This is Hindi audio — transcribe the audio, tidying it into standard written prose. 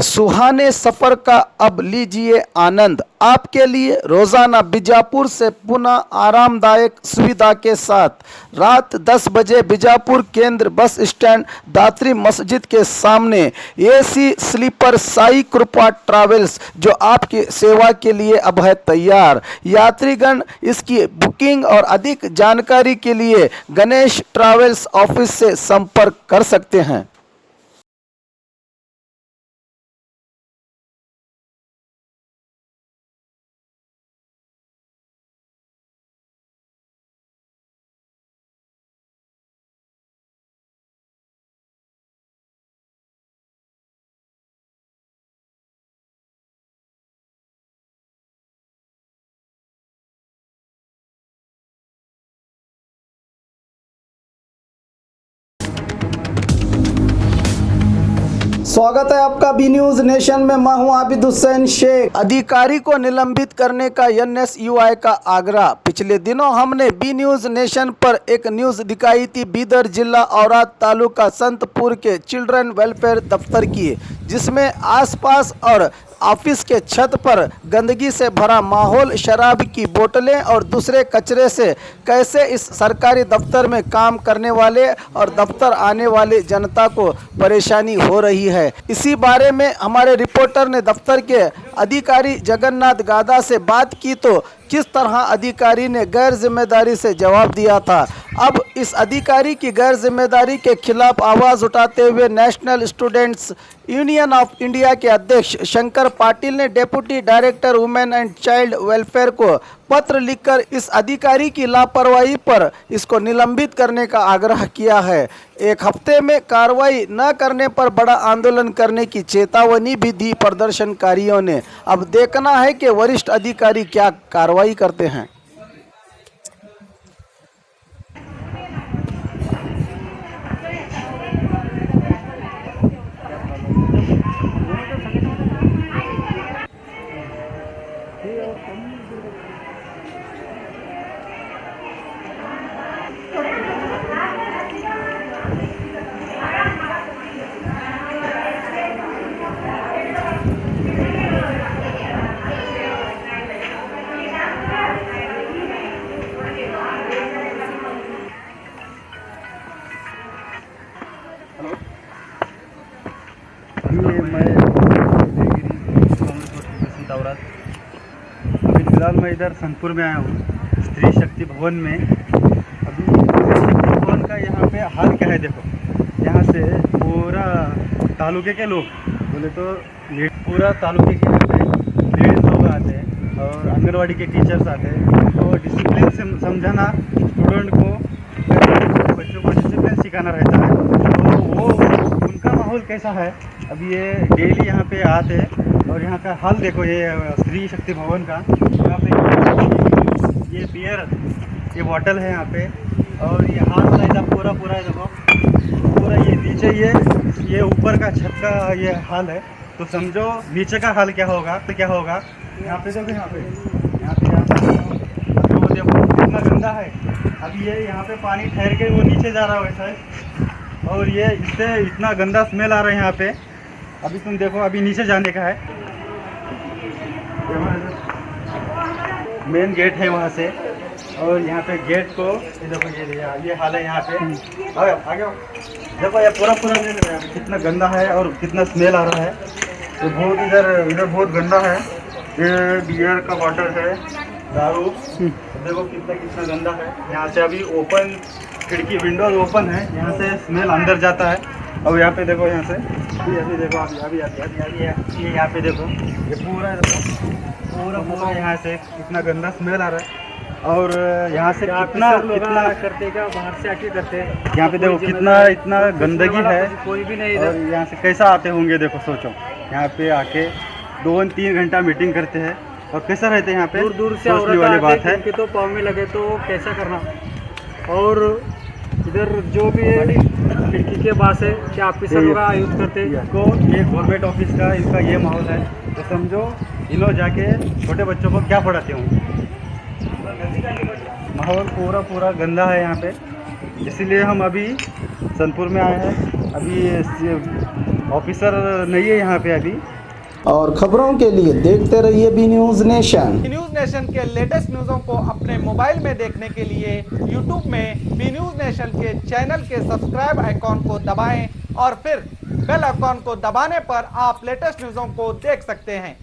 सुहाने सफर का अब लीजिए आनंद। आपके लिए रोजाना बीजापुर से पुणे आरामदायक सुविधा के साथ रात 10 बजे बीजापुर केंद्र बस स्टैंड दात्री मस्जिद के सामने एसी स्लीपर साई कृपा ट्रैवल्स जो आपकी सेवा के लिए अब है तैयार। यात्रीगण इसकी बुकिंग और अधिक जानकारी के लिए गणेश ट्रैवल्स ऑफिस से संपर्क कर सकते हैं। स्वागत है आपका बी न्यूज नेशन में। मैं हूं आबिद हुसैन शेख। अधिकारी को निलंबित करने का एनएसयूआई का आग्रह। पिछले दिनों हमने बी न्यूज नेशन पर एक न्यूज दिखाई थी बीदर जिला औराद तालुका संतपुर के चिल्ड्रन वेलफेयर दफ्तर की, जिसमें आसपास और ऑफिस के छत पर गंदगी से भरा माहौल, शराब की बोतलें और दूसरे कचरे से कैसे इस सरकारी दफ्तर में काम करने वाले और दफ्तर आने वाले जनता को परेशानी हो रही है। इसी बारे में हमारे रिपोर्टर ने दफ्तर के अधिकारी जगन्नाथ गादा से बात की तो किस तरह अधिकारी ने गैर जिम्मेदारी से जवाब दिया था। अब इस अधिकारी की गैर जिम्मेदारी के खिलाफ आवाज़ उठाते हुए national students union of India के अध्यक्ष शंकर पाटिल ने deputy director women and child welfare को पत्र लिखकर इस अधिकारी की लापरवाही पर इसको निलंबित करने का आग्रह किया है। एक हफ्ते में कार्रवाई न करने पर बड़ा आंदोलन करने की चेतावनी भी दी प्रदर्शनकारियों ने। अब देखना है कि वरिष्ठ अधिकारी क्या कार्रवाई करते हैं। अभी फिलहाल मैं इधर संतपुर में आया हूँ, स्त्री शक्ति भवन में। अभी भवन का यहाँ पे हाल क्या है देखो। यहाँ से पूरा तालुके के लोग बोले तो पूरा तालुके के यहाँ पे लेडीज लोग आते हैं और आंगनवाड़ी के टीचर्स आते हैं। तो डिसिप्लिन से समझाना स्टूडेंट को, बच्चों को डिसिप्लिन सिखाना रहता है। तो वो उनका माहौल कैसा है, अभी ये डेली यहाँ पे आते हैं और यहाँ का हाल देखो। ये स्त्री शक्ति भवन का यहाँ पे ये बियर, ये बॉटल है यहाँ पे, और ये हाल ऐसा पूरा है देखो। पूरा ये नीचे ये ऊपर का छत का ये हाल है, तो समझो नीचे का हाल क्या होगा। यहाँ पे देखो, यहाँ पे तो देखो कितना गंदा है। अभी ये यहाँ पे पानी ठहर के वो नीचे जा रहा है वैसा है, और ये इससे इतना गंदा स्मेल आ रहा है यहाँ पे। अभी तुम देखो, अभी नीचे जाने का है, मेन गेट है वहाँ से, और यहाँ पे गेट को ये देखो, ये हाल है यहाँ पे। आगे देखो, ये पूरा कितना गंदा है और कितना स्मेल आ रहा है। ये बहुत इधर बहुत गंदा है। ये बियर का बॉटल है, दारू देखो कितना गंदा है। यहाँ से अभी ओपन खिड़की, विंडोज ओपन है, यहाँ से स्मेल अंदर जाता है। और यहाँ पे देखो, यहाँ से अभी देखो, अभी ये यहाँ पे देखो, ये पूरा यहाँ से कितना गंदा स्मेल आ रहा है। और यहाँ से कितना करते क्या बाहर से आके करते हैं। यहाँ पे देखो इतना गंदगी है, कोई भी नहीं। और यहाँ से कैसा आते होंगे देखो, सोचो यहाँ पे आके 2-3 घंटा मीटिंग करते हैं और कैसा रहते हैं यहाँ पे। दूर से सोचने वाली बात है। उनके तो पाँव में लगे तो कैसा करना। और इधर जो भी खिड़की के पास है क्या ऑफिसर लोग यूज करते हैं इसको, ये गवर्नमेंट ऑफिस का इसका ये माहौल है। तो समझो इन लोग जाके छोटे बच्चों को क्या पढ़ाते होंगे। माहौल पूरा गंदा है यहाँ पे, इसीलिए हम अभी संतपुर में आए हैं। अभी ऑफिसर नहीं है यहाँ पे अभी। और खबरों के लिए देखते रहिए B News Nation. B News Nation के लेटेस्ट न्यूज़ों को अपने मोबाइल में देखने के लिए यूट्यूब में बी न्यूज़ नेशन के चैनल के सब्सक्राइब आइकॉन को दबाएं और फिर बेल आइकॉन को दबाने पर आप लेटेस्ट न्यूज़ों को देख सकते हैं।